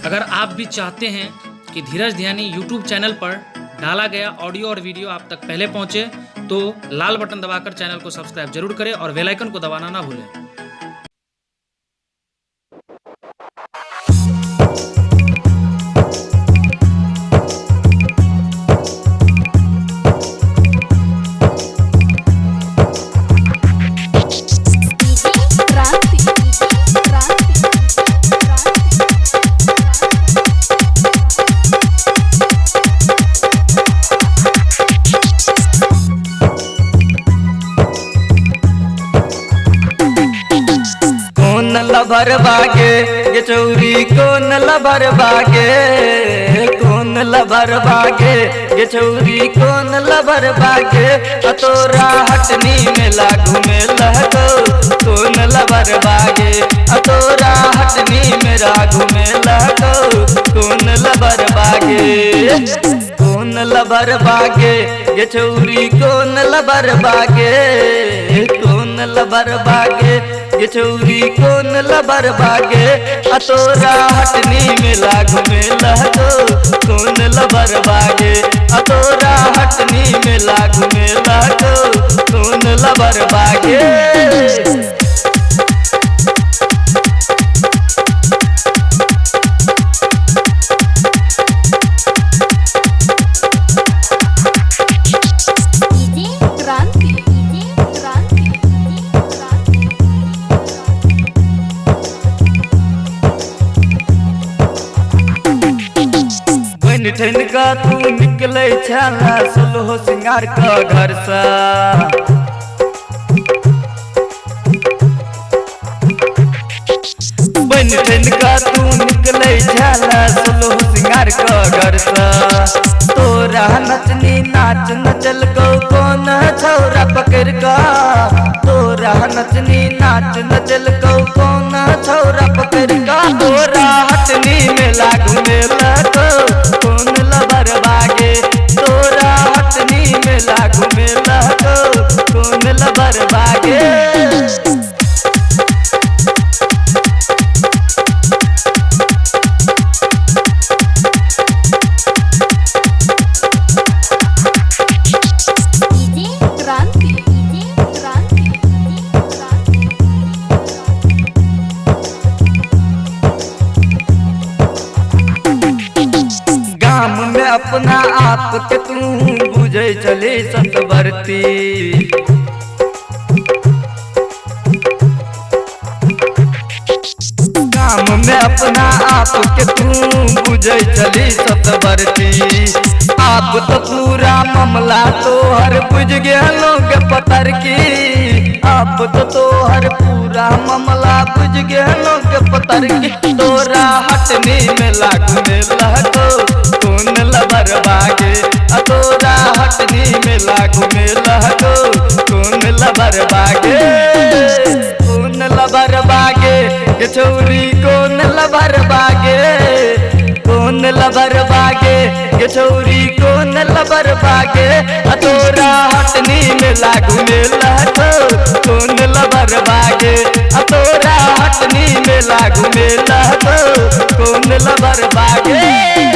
अगर आप भी चाहते हैं कि धीरज ध्यानी यूट्यूब चैनल पर डाला गया ऑडियो और वीडियो आप तक पहले पहुंचे तो लाल बटन दबाकर चैनल को सब्सक्राइब जरूर करें और बेल आइकन को दबाना ना भूलें। लभर बागे ये चौरी कौन लभर बागे, कौन लभर बागे ये चौरी कौन लभर बागे, तोरा हटनी मेला घूमे लहको कौन लभर बागे, तोरा हटनी मेरा घूमे लहको कौन लभर बागे, कौन लभर बागे ये चौरी कौन लभर बागे, कौन लभर बागे ये चौरी कौन लबर बागे, तोरा हटनी मेला घूमे लहको कौन लबर बागे, तोरा हटनी मेला घूमे लहको कौन लबर बागे। ठन का तू निकले छला सोलहो सिंगार का घर सा, बन ठन का तू निकले छला सोलहो सिंगार का घर सा, तोरा नचनी नाच नचल को कौन छौरा पकड़ का, तोरा नचनी नाच नचल को कौन छौरा पकड़ का, तोरा हटनी मेला घूमे लको कौन लबर बागे, तोरा हटनी मेला घूमे लको कौन लबर बागे। अपना आप के तू बुझे चले सतवर्ती, काम में अपना आप के तू बुझे चले सतवर्ती, आप तो पूरा मामला तो हर बुझ गया लोग पतर की, आप तो हर पूरा मामला बुझ गया लोग पतर की, तोरा हटनी में लागू में लहको कौन लबर बागे, तोरा हटनी में लागू में लहको कौन लबर बागे, कौन लबर बागे ये चौरी कौन लबर बागे, कौन लबर बागे ये चौरी कौन लबर बागे, तोरा हटनी में लागू में लहको कौन लबर बागे, तोरा हटनी में लागू में लहको कौन लबर बागे।